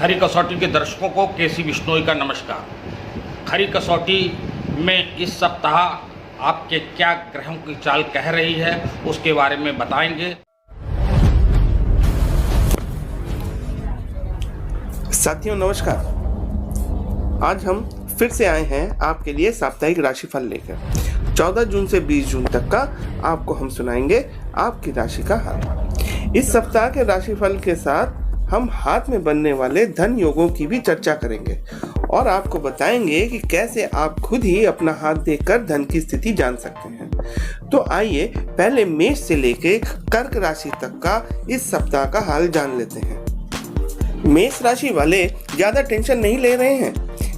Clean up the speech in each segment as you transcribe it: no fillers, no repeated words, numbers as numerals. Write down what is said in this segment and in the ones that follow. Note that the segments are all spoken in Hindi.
खरी कसौटी के दर्शकों को केसी बिश्नोई का नमस्कार। खरी कसौटी में इस सप्ताह आपके क्या ग्रहों की चाल कह रही है उसके बारे में बताएंगे। साथियों नमस्कार। आज हम फिर से आए हैं आपके लिए साप्ताहिक राशिफल लेकर। 14 जून से 20 जून तक का आपको हम सुनाएंगे आपकी राशि का हाल। इस सप्ताह के राशिफल के साथ हम हाथ में बनने वाले धन योगों की भी चर्चा करेंगे और आपको बताएंगे कि कैसे आप खुद ही अपना हाथ देखकर धन की स्थिति जान सकते हैं। तो आइए पहले मेष से लेके कर्क राशि तक का इस सप्ताह का हाल जान लेते हैं। मेष राशि वाले ज्यादा टेंशन नहीं ले रहे हैं।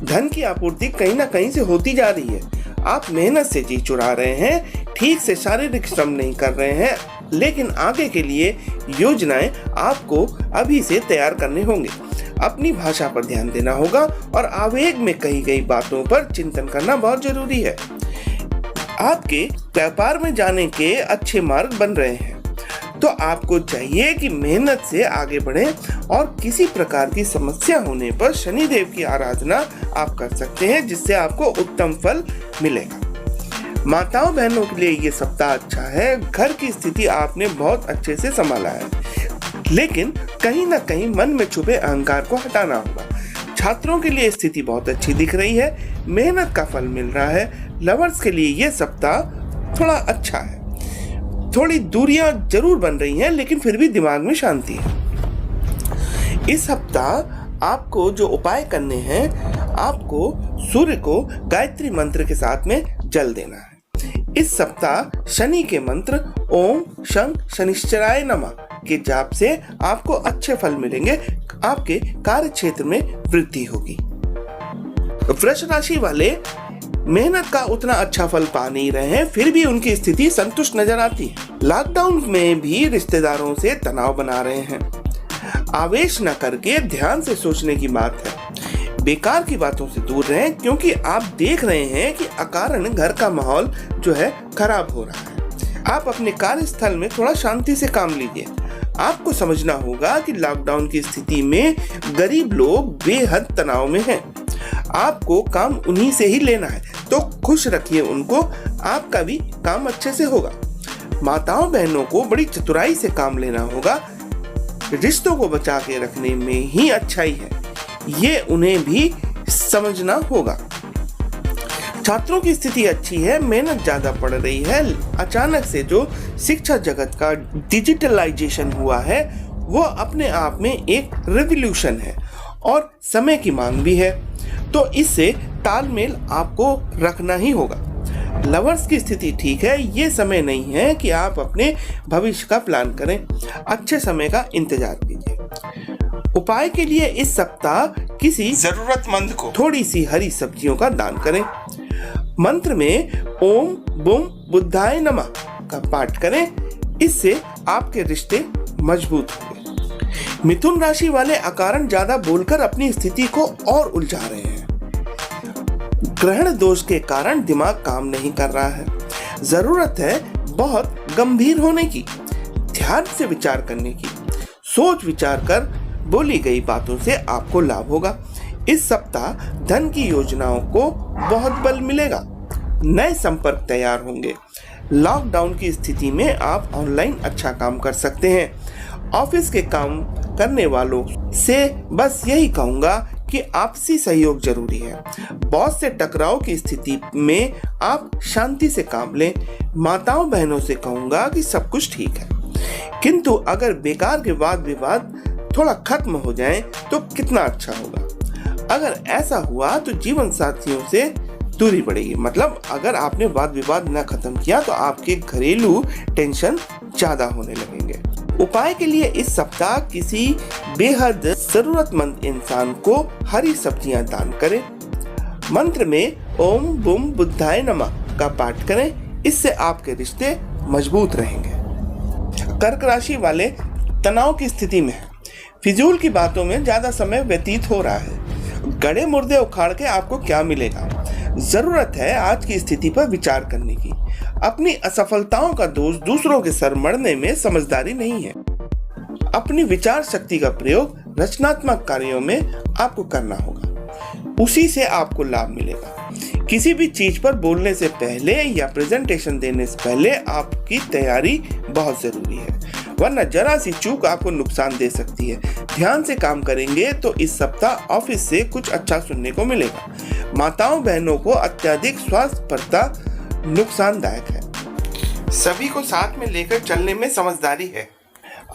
धन की आपूर्ति कहीं ना कहीं से होती जा रही है। आप मेहनत से जी चुरा रहे हैं, ठीक से शारीरिक श्रम नहीं कर रहे हैं, लेकिन आगे के लिए योजनाएं आपको अभी से तैयार करने होंगे। अपनी भाषा पर ध्यान देना होगा और आवेग में कही गई बातों पर चिंतन करना बहुत जरूरी है। आपके व्यापार में जाने के अच्छे मार्ग बन रहे हैं, तो आपको चाहिए कि मेहनत से आगे बढ़ें और किसी प्रकार की समस्या होने पर शनिदेव की आराधना आप कर सकते हैं, जिससे आपको उत्तम फल मिलेगा। माताओं बहनों के लिए ये सप्ताह अच्छा है। घर की स्थिति आपने बहुत अच्छे से संभाला है, लेकिन कहीं ना कहीं मन में छुपे अहंकार को हटाना होगा। छात्रों के लिए स्थिति बहुत अच्छी दिख रही है, मेहनत का फल मिल रहा है। लवर्स के लिए ये सप्ताह थोड़ा अच्छा है। थोड़ी दूरियां जरूर बन रही हैं, लेकिन फिर भी दिमाग में शांति है। इस सप्ताह आपको जो उपाय करने हैं, आपको सूर्य को गायत्री मंत्र के साथ में जल देना है। इस सप्ताह शनि के मंत्र ओम शं शनिश्चराय नमः के जाप से आपको अच्छे फल मिलेंगे। आपके कार्य क्षेत्र में वृद्धि होगी। वृष राशि वाले मेहनत का उतना अच्छा फल पा नहीं रहे हैं, फिर भी उनकी स्थिति संतुष्ट नजर आती है। लॉकडाउन में भी रिश्तेदारों से तनाव बना रहे हैं। आवेश न करके ध्यान से सोचने की बात है। बेकार की बातों से दूर रहें, क्योंकि आप देख रहे हैं कि अकारण घर का माहौल जो है खराब हो रहा है। आप अपने कार्यस्थल में थोड़ा शांति से काम लीजिए। आपको समझना होगा कि लॉकडाउन की स्थिति में गरीब लोग बेहद तनाव में हैं। आपको काम उन्हीं से ही लेना है, तो खुश रखिए उनको, आपका भी काम अच्छे से होगा। माताओं बहनों को बड़ी चतुराई से काम लेना होगा। रिश्तों को बचा के रखने में ही अच्छाई है, ये उन्हें भी समझना होगा। छात्रों की स्थिति अच्छी है, मेहनत ज्यादा पड़ रही है। अचानक से जो शिक्षा जगत का डिजिटलाइजेशन हुआ है, वो अपने आप में एक रेवोल्यूशन है और समय की मांग भी है, तो इससे तालमेल आपको रखना ही होगा। लवर्स की स्थिति ठीक है। ये समय नहीं है कि आप अपने भविष्य का प्लान करें। अच्छे समय का इंतजार कीजिए। उपाय के लिए इस सप्ताह किसी जरूरतमंद को थोड़ी सी हरी सब्जियों का दान करें। मंत्र में ओम बुम बुद्धाय नमः का पाठ करें, इससे आपके रिश्ते मजबूत होंगे। मिथुन राशि वाले अकारण ज्यादा बोलकर अपनी स्थिति को और उलझा रहे हैं। ग्रहण दोष के कारण दिमाग काम नहीं कर रहा है। जरूरत है बहुत गंभीर होने की, ध्यान से विचार करने की। सोच विचार कर बोली गई बातों से आपको लाभ होगा। इस सप्ताह धन की योजनाओं को बहुत बल मिलेगा। नए संपर्क तैयार होंगे। लॉकडाउन की स्थिति में आप ऑनलाइन अच्छा काम कर सकते हैं। ऑफिस के काम करने वालों से बस यही कहूंगा कि आपसी सहयोग जरूरी है। बॉस से टकराव की स्थिति में आप शांति से काम लें। माताओं बहनों से कहूंगा कि सब कुछ ठीक है, किंतु अगर बेकार के वाद विवाद थोड़ा खत्म हो जाए तो कितना अच्छा होगा। अगर ऐसा हुआ तो जीवन साथियों से दूरी बढ़ेगी। मतलब अगर आपने वाद विवाद न खत्म किया तो आपके घरेलू टेंशन ज्यादा होने लगेंगे। उपाय के लिए इस सप्ताह किसी बेहद जरूरतमंद इंसान को हरी सब्जियां दान करें। मंत्र में ओम बुम बुद्धाय नमः का पाठ करें, इससे आपके रिश्ते मजबूत रहेंगे। कर्क राशि वाले तनाव की स्थिति में हैं। फिजूल की बातों में ज्यादा समय व्यतीत हो रहा है। गड़े मुर्दे उखाड़ के आपको क्या मिलेगा। जरूरत है आज की स्थिति पर विचार करने की। अपनी असफलताओं का दोष दूसरों के सर मढ़ने में समझदारी नहीं है। अपनी विचार शक्ति का प्रयोग रचनात्मक कार्यों में आपको करना होगा, उसी से आपको लाभ मिलेगा। किसी भी चीज पर बोलने से पहले या प्रेजेंटेशन देने से पहले आपकी तैयारी बहुत जरूरी है, वरना जरा सी चूक आपको नुकसान दे सकती है। ध्यान से काम करेंगे तो इस सप्ताह ऑफिस से कुछ अच्छा सुनने को मिलेगा। माताओं बहनों को अत्यधिक स्वास्थ्यपरता नुकसानदायक है। सभी को साथ में लेकर चलने में समझदारी है।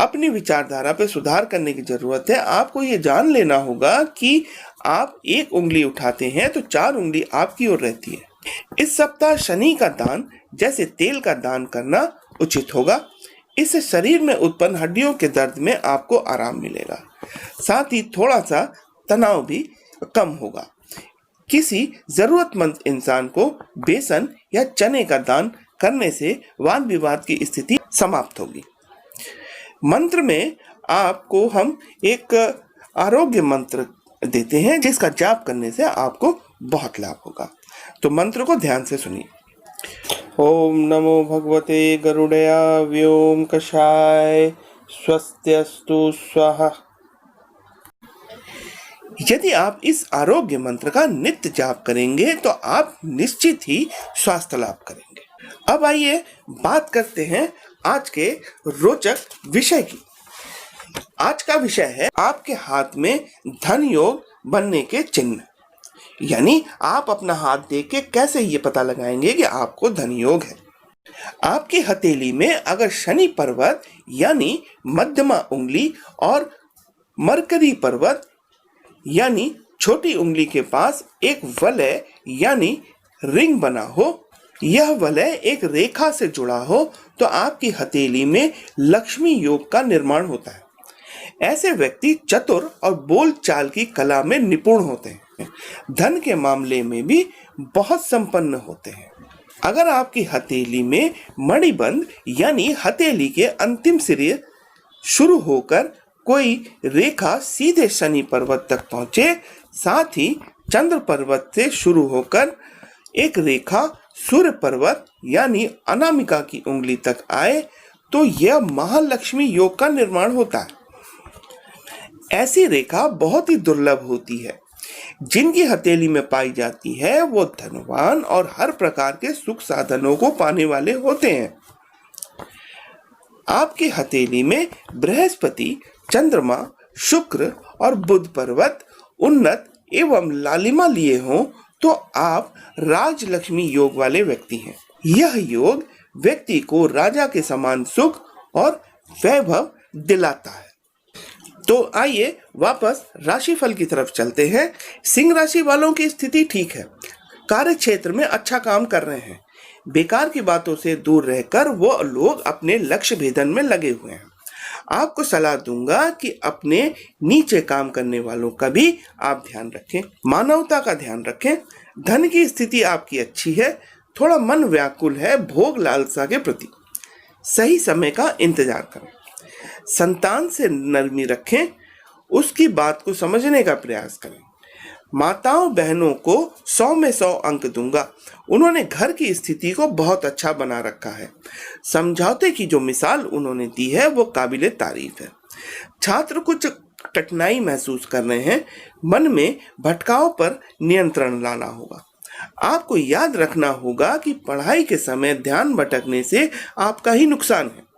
अपनी विचारधारा पर सुधार करने की जरूरत है। आपको ये जान लेना होगा कि आप एक उंगली उठाते हैं तो 4 उंगली आपकी ओर रहती है। इस सप्ताह शनि का दान जैसे तेल का दान करना उचित होगा। इससे शरीर में उत्पन्न हड्डियों के दर्द में आपको आराम मिलेगा, साथ ही थोड़ा सा तनाव भी कम होगा। किसी जरूरतमंद इंसान को बेसन या चने का दान करने से वाद विवाद की स्थिति समाप्त होगी। मंत्र में आपको हम एक आरोग्य मंत्र देते हैं जिसका जाप करने से आपको बहुत लाभ होगा। तो मंत्र को ध्यान से सुनिए। ओम नमो भगवते गरुड़या व्योम कषाय स्वस्त्यस्तु स्वाहा। यदि आप इस आरोग्य मंत्र का नित्य जाप करेंगे तो आप निश्चित ही स्वास्थ्य लाभ करेंगे। अब आइए बात करते हैं आज के रोचक विषय की। आज का विषय है आपके हाथ में धन योग बनने के चिन्ह, यानी आप अपना हाथ देख के कैसे ये पता लगाएंगे कि आपको धन योग है। आपकी हथेली में अगर शनि पर्वत यानी मध्यमा उंगली और मरकरी पर्वत यानी छोटी उंगली के पास एक वलय यानी रिंग बना हो, यह वलय एक रेखा से जुड़ा हो, तो आपकी हथेली में लक्ष्मी योग का निर्माण होता है। ऐसे व्यक्ति चतुर और बोल चाल की कला में निपुण होते हैं, धन के मामले में भी बहुत संपन्न होते हैं। अगर आपकी हथेली में मणिबंध यानी हथेली के अंतिम सिरे शुरू होकर कोई रेखा सीधे शनि पर्वत तक पहुंचे, साथ ही चंद्र पर्वत से शुरू होकर एक रेखा सूर्य पर्वत यानी अनामिका की उंगली तक आए, तो यह महालक्ष्मी योग का निर्माण होता है। ऐसी रेखा बहुत ही दुर्लभ होती है। जिनकी हथेली में पाई जाती है वो धनवान और हर प्रकार के सुख साधनों को पाने वाले होते हैं। आपकी हथेली में बृहस्पति, चंद्रमा, शुक्र और बुध पर्वत उन्नत एवं लालिमा लिए हों तो आप राजलक्ष्मी योग वाले व्यक्ति हैं। यह योग व्यक्ति को राजा के समान सुख और वैभव दिलाता है। तो आइए वापस राशिफल की तरफ चलते हैं। सिंह राशि वालों की स्थिति ठीक है, कार्य क्षेत्र में अच्छा काम कर रहे हैं। बेकार की बातों से दूर रहकर वो लोग अपने लक्ष्य भेदन में लगे हुए हैं। आपको सलाह दूंगा कि अपने नीचे काम करने वालों का भी आप ध्यान रखें, मानवता का ध्यान रखें। धन की स्थिति आपकी अच्छी है, थोड़ा मन व्याकुल है भोग लालसा के प्रति। सही समय का इंतजार करें। संतान से नरमी रखें, उसकी बात को समझने का प्रयास करें। माताओं बहनों को 100 में 100 अंक दूंगा। उन्होंने घर की स्थिति को बहुत अच्छा बना रखा है। समझौते की जो मिसाल उन्होंने दी है वो काबिले तारीफ है। छात्र कुछ कठिनाई महसूस कर रहे हैं, मन में भटकाव पर नियंत्रण लाना होगा। आपको याद रखना होगा कि पढ़ाई के समय ध्यान भटकने से आपका ही नुकसान है।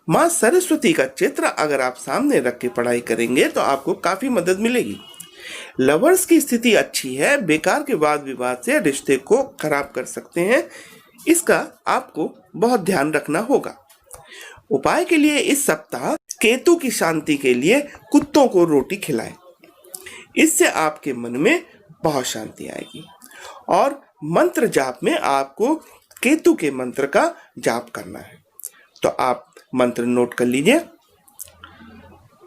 माँ सरस्वती का चित्र अगर आप सामने रख के पढ़ाई करेंगे तो आपको काफी मदद मिलेगी। लवर्स की स्थिति अच्छी है, बेकार के वाद विवाद से रिश्ते को खराब कर सकते हैं, इसका आपको बहुत ध्यान रखना होगा। उपाय के लिए इस सप्ताह केतु की शांति के लिए कुत्तों को रोटी खिलाएं, इससे आपके मन में बहुत शांति आएगी। और मंत्र जाप में आपको केतु के मंत्र का जाप करना है, तो आप मंत्र नोट कर लीजिए।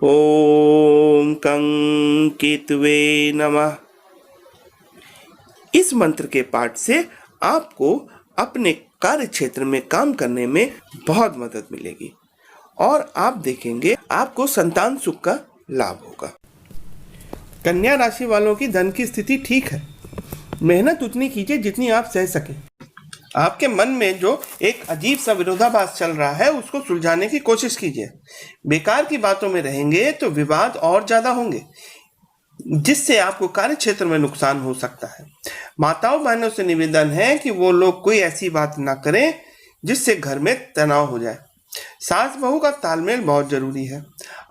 ओम कं केतवे नमः। इस मंत्र के पाठ से आपको अपने कार्य क्षेत्र में काम करने में बहुत मदद मिलेगी और आप देखेंगे आपको संतान सुख का लाभ होगा। कन्या राशि वालों की धन की स्थिति ठीक है, मेहनत उतनी कीजिए जितनी आप सह सकें। आपके मन में जो एक अजीब सा विरोधाभास चल रहा है उसको सुलझाने की कोशिश कीजिए। बेकार की बातों में रहेंगे तो विवाद और ज्यादा होंगे, जिससे आपको कार्य क्षेत्र में नुकसान हो सकता है। माताओं बहनों से निवेदन है कि वो लोग कोई ऐसी बात ना करें जिससे घर में तनाव हो जाए। सास बहू का तालमेल बहुत जरूरी है।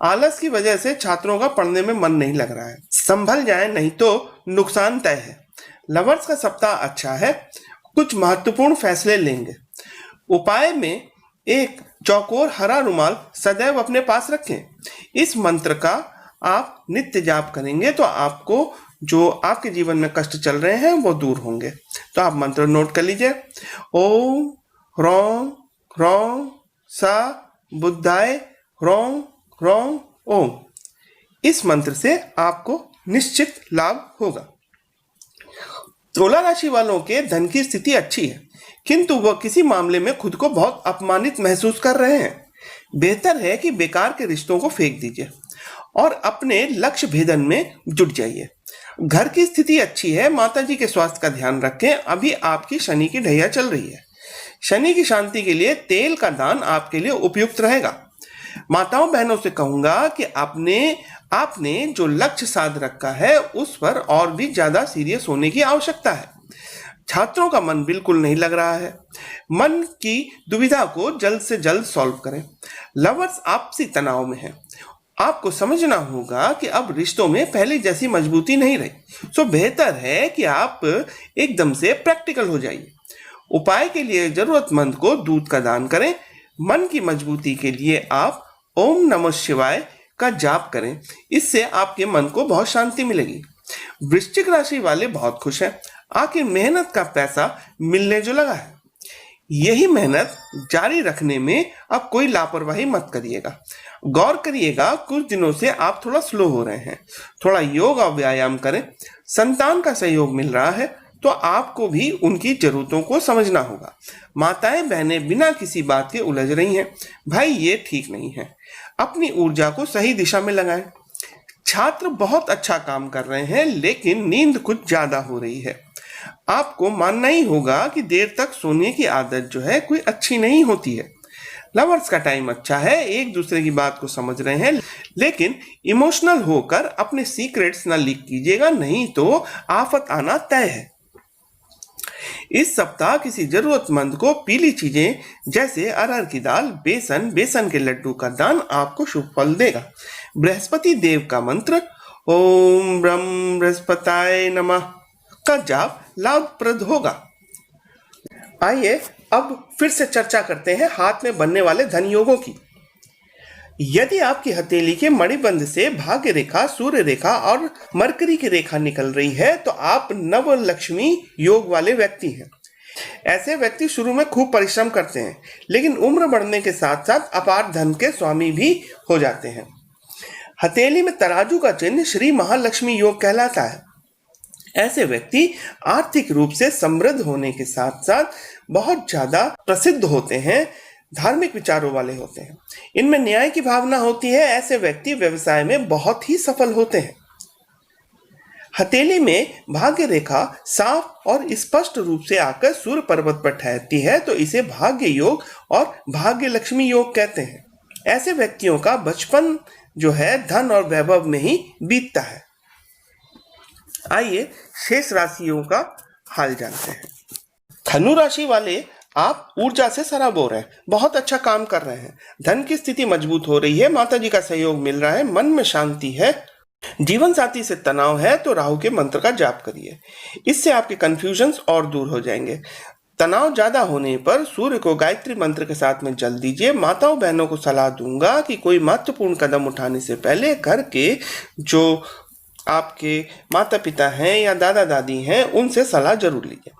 आलस की वजह से छात्रों का पढ़ने में मन नहीं लग रहा है। संभल जाए, नहीं तो नुकसान तय है। लवर्स का सप्ताह अच्छा है, कुछ महत्वपूर्ण फैसले लेंगे। उपाय में एक चौकोर हरा रुमाल सदैव अपने पास रखें। इस मंत्र का आप नित्य जाप करेंगे तो आपको जो आपके जीवन में कष्ट चल रहे हैं वो दूर होंगे। तो आप मंत्र नोट कर लीजिए। ओम ह्रौं ह्रौं सा बुद्धाय ह्रौं ह्रौं ओम। इस मंत्र से आपको निश्चित लाभ होगा। तुला राशि वालों के धन की स्थिति अच्छी है, किंतु वह किसी मामले में खुद को बहुत अपमानित महसूस कर रहे हैं। बेहतर है कि बेकार के रिश्तों को फेंक दीजिए और अपने लक्ष्य भेदन में जुट जाइए। घर की स्थिति अच्छी है, माता जी के स्वास्थ्य का ध्यान रखें। अभी आपकी शनि की ढैया चल रही है। शनि की शांति के लिए तेल का दान आपके लिए उपयुक्त रहेगा। माताओं बहनों से कहूंगा कि आपने जो लक्ष्य साध रखा है उस पर और भी ज्यादा सीरियस होने की आवश्यकता है। छात्रों का मन बिल्कुल नहीं लग रहा है। मन की दुविधा को जल्द से जल्द सॉल्व करें। लवर्स आपसी तनाव में हैं। आपको समझना होगा कि अब रिश्तों में पहले जैसी मजबूती नहीं रही। सो बेहतर है कि आप एकदम से प्रैक्टिकल हो जाइए। उपाय के लिए जरूरतमंद को दूध का दान करें। मन की मजबूती के लिए आप ओम नमः शिवाय का जाप करें। इससे आपके मन को बहुत शांति मिलेगी। वृश्चिक राशि वाले बहुत खुश हैं। आखिर मेहनत का पैसा मिलने जो लगा है। यही मेहनत जारी रखने में अब कोई लापरवाही मत करिएगा। गौर करिएगा, कुछ दिनों से आप थोड़ा स्लो हो रहे हैं। थोड़ा योग और व्यायाम करें। संतान का सहयोग मिल रहा है तो आपको भी उनकी जरूरतों को समझना होगा। माताएं बहनें बिना किसी बात के उलझ रही हैं। भाई ये ठीक नहीं है। अपनी ऊर्जा को सही दिशा में लगाएं। छात्र बहुत अच्छा काम कर रहे हैं, लेकिन नींद कुछ ज्यादा हो रही है। आपको मानना ही होगा कि देर तक सोने की आदत जो है कोई अच्छी नहीं होती है। लवर्स का टाइम अच्छा है, एक दूसरे की बात को समझ रहे हैं, लेकिन इमोशनल होकर अपने सीक्रेट्स ना लीक कीजिएगा, नहीं तो आफत आना तय है। इस सप्ताह किसी जरूरतमंद को पीली चीजें जैसे अरहर की दाल, बेसन के लड्डू का दान आपको शुभ फल देगा। बृहस्पति देव का मंत्र ओम ब्रह्म बृहस्पताय नमः का जाप लाभप्रद होगा। आइए अब फिर से चर्चा करते हैं हाथ में बनने वाले धन योगों की। यदि आपकी हथेली के मणिबंध से भाग्य रेखा, सूर्य रेखा और मरकरी की रेखा निकल रही है तो आप नवलक्ष्मी योग वाले व्यक्ति हैं। ऐसे व्यक्ति शुरू में खूब परिश्रम करते हैं, लेकिन उम्र बढ़ने के साथ साथ अपार धन के स्वामी भी हो जाते हैं। हथेली में तराजू का चिन्ह श्री महालक्ष्मी योग कहलाता है। ऐसे व्यक्ति आर्थिक रूप से समृद्ध होने के साथ साथ बहुत ज्यादा प्रसिद्ध होते हैं, धार्मिक विचारों वाले होते हैं। इनमें न्याय की भावना होती है। ऐसे व्यक्ति व्यवसाय में बहुत ही सफल होते हैं। हथेली में भाग्य रेखा साफ और स्पष्ट रूप से आकर सूर्य पर्वत पर ठहरती है तो इसे भाग्य योग और भाग्य लक्ष्मी योग कहते हैं। ऐसे व्यक्तियों का बचपन जो है धन और वैभव में ही बीतता है। आइए शेष राशियों का हाल जानते हैं। धनु राशि वाले आप ऊर्जा से सराबोर हैं, बहुत अच्छा काम कर रहे हैं। धन की स्थिति मजबूत हो रही है, माता जी का सहयोग मिल रहा है, मन में शांति है। जीवन साथी से तनाव है तो राहु के मंत्र का जाप करिए, इससे आपके कंफ्यूजन्स और दूर हो जाएंगे। तनाव ज्यादा होने पर सूर्य को गायत्री मंत्र के साथ में जल दीजिए। माताओं बहनों को सलाह दूंगा कि कोई महत्वपूर्ण कदम उठाने से पहले घर के जो आपके माता पिता हैं या दादा दादी हैं उनसे सलाह जरूर लीजिए।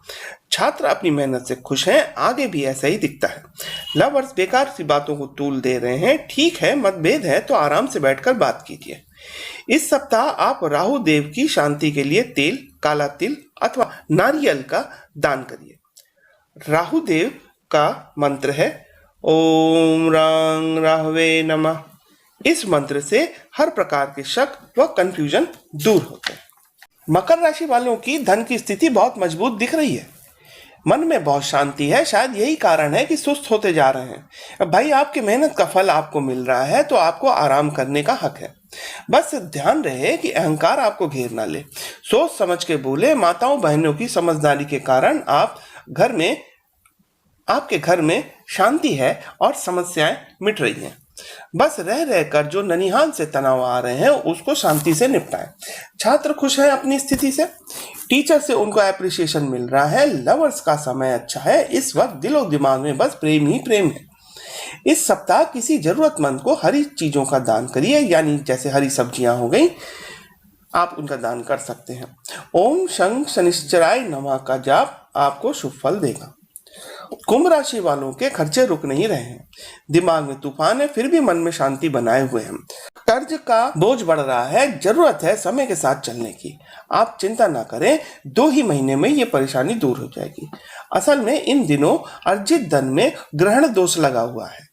छात्र अपनी मेहनत से खुश हैं, आगे भी ऐसा ही दिखता है। लवर्स बेकार सी बातों को तूल दे रहे हैं। ठीक है, मतभेद है तो आराम से बैठकर बात कीजिए। इस सप्ताह आप राहु देव की शांति के लिए तेल, काला तिल अथवा नारियल का दान करिए। राहु देव का मंत्र है ओम रांग राहवे नमः। इस मंत्र से हर प्रकार के शक व कंफ्यूजन दूर होते हैं। मकर राशि वालों की धन की स्थिति बहुत मजबूत दिख रही है। मन में बहुत शांति है, शायद यही कारण है कि सुस्त होते जा रहे हैं। अब भाई, आपकी मेहनत का फल आपको मिल रहा है तो आपको आराम करने का हक है। बस ध्यान रहे कि अहंकार आपको घेर ना ले। सोच समझ के बोले। माताओं बहनों की समझदारी के कारण आपके घर में शांति है और समस्याएं मिट रही हैं। बस रह रहकर जो ननिहाल से तनाव आ रहे हैं उसको शांति से निपटाएं। छात्र खुश हैं अपनी स्थिति से, टीचर से उनको एप्रिसिएशन मिल रहा है, लवर्स का समय अच्छा है। इस वक्त दिलो दिमाग में बस प्रेम ही प्रेम है। इस सप्ताह किसी जरूरतमंद को हरी चीजों का दान करिए, यानी जैसे हरी सब्जियां हो गई, आप उनका दान कर सकते हैं। ओम शं शनिश्चराय नमः का जाप आपको शुभ फल देगा। कुंभ राशि वालों के खर्चे रुक नहीं रहे हैं। दिमाग में तूफान है, फिर भी मन में शांति बनाए हुए हैं। कर्ज का बोझ बढ़ रहा है, जरूरत है समय के साथ चलने की। आप चिंता ना करें, 2 ही महीने में ये परेशानी दूर हो जाएगी। असल में इन दिनों अर्जित धन में ग्रहण दोष लगा हुआ है।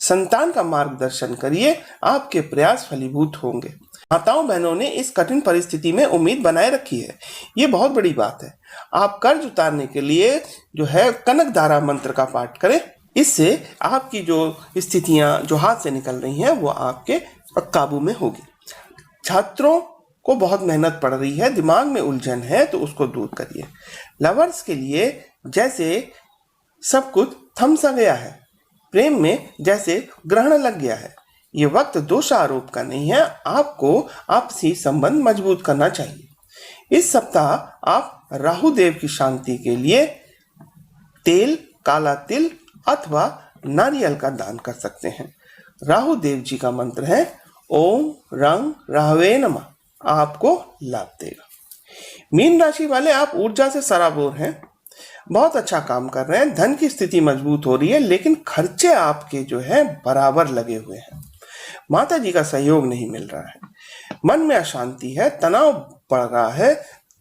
संतान का मार्गदर्शन करिए, आपके प्रयास फलीभूत होंगे। माताओं बहनों ने इस कठिन परिस्थिति में उम्मीद बनाए रखी है, ये बहुत बड़ी बात है। आप कर्ज उतारने के लिए जो है कनक धारा मंत्र का पाठ करें। इससे आपकी जो स्थितियां जो हाथ से निकल रही हैं वो आपके काबू में होगी। छात्रों को बहुत मेहनत पड़ रही है, दिमाग में उलझन है तो उसको दूर करिए। लवर्स के लिए जैसे सब कुछ थम सा गया है, प्रेम में जैसे ग्रहण लग गया है। ये वक्त दोषारोप का नहीं है, आपको आपसी संबंध मजबूत करना चाहिए। इस सप्ताह आप राहु देव की शांति के लिए तेल, काला तिल अथवा नारियल का दान कर सकते हैं। राहु देव जी का मंत्र है ओम रंग राहवे नमः, आपको लाभ देगा। मीन राशि वाले, आप ऊर्जा से सराबोर हैं, बहुत अच्छा काम कर रहे हैं, धन की स्थिति मजबूत हो रही है, लेकिन खर्चे आपके जो है बराबर लगे हुए हैं। माता जी का सहयोग नहीं मिल रहा है, मन में अशांति है, तनाव बढ़ रहा है।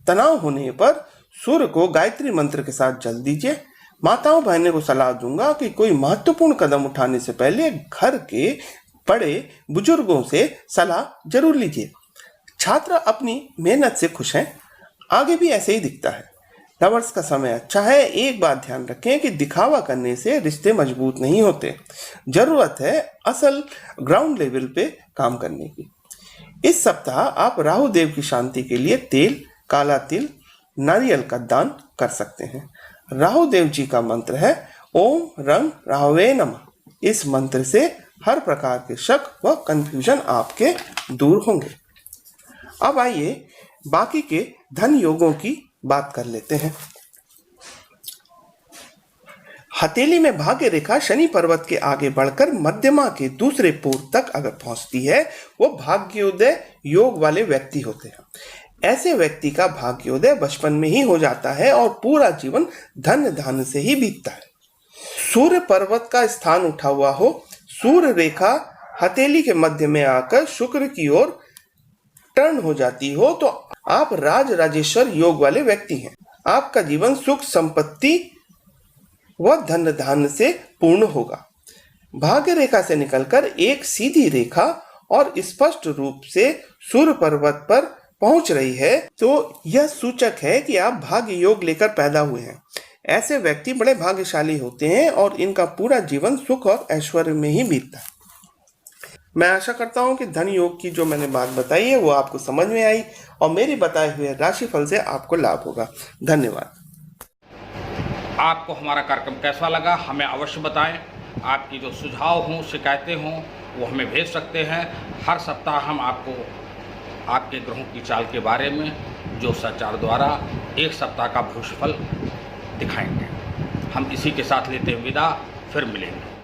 तनाव होने पर सूर्य को गायत्री मंत्र के साथ जल दीजिए। माताओं बहनों को सलाह दूंगा कि कोई महत्वपूर्ण कदम उठाने से पहले घर के बड़े बुजुर्गों से सलाह जरूर लीजिए। छात्र अपनी मेहनत से खुश हैं, आगे भी ऐसे ही दिखता है। लवर्स का समय अच्छा है। एक बात ध्यान रखें कि दिखावा करने से रिश्ते मजबूत नहीं होते। जरूरत है असल ग्राउंड लेवल पे काम करने की। इस सप्ताह आप राहु देव की शांति के लिए तेल, काला तिल, नारियल का दान कर सकते हैं। राहु देव जी का मंत्र है ओम रंग राहवे नमः। इस मंत्र से हर प्रकार के शक व कंफ्यूजन आपके दूर होंगे। अब आइए बाकी के धन योगों की बात कर लेते हैं। हथेली में भाग्य रेखा शनि पर्वत के आगे बढ़कर मध्यमा के दूसरे पोल तक अगर पहुंचती है, वो भाग्योदय योग वाले व्यक्ति होते हैं। ऐसे व्यक्ति का भाग्योदय बचपन में ही हो जाता है और पूरा जीवन धन धान्य से ही बीतता है। सूर्य पर्वत का स्थान उठा हुआ हो, सूर्य रेखा हथेली के मध्य में आकर शुक्र की ओर टर्न हो जाती हो, तो आप राजेश्वर योग वाले व्यक्ति हैं। आपका जीवन सुख संपत्ति व धन धान्य से पूर्ण होगा। भाग्य रेखा से निकलकर एक सीधी रेखा और स्पष्ट रूप से सूर्य पर्वत पर पहुंच रही है, तो यह सूचक है कि आप भाग्य योग लेकर पैदा हुए हैं। ऐसे व्यक्ति बड़े भाग्यशाली होते हैं और इनका पूरा जीवन सुख और ऐश्वर्य में ही बीतता है। मैं आशा करता हूं कि धन योग की जो मैंने बात बताई है वो आपको समझ में आई और मेरे बताए हुए राशिफल से आपको लाभ होगा। धन्यवाद। आपको हमारा कार्यक्रम कैसा लगा हमें अवश्य बताएं। आपकी जो सुझाव हों, शिकायतें हों, वो हमें भेज सकते हैं। हर सप्ताह हम आपको आपके ग्रहों की चाल के बारे में ज्योतिषाचार्य द्वारा एक सप्ताह का भविष्यफल दिखाएंगे। हम इसी के साथ लेते हैं विदा, फिर मिलेंगे।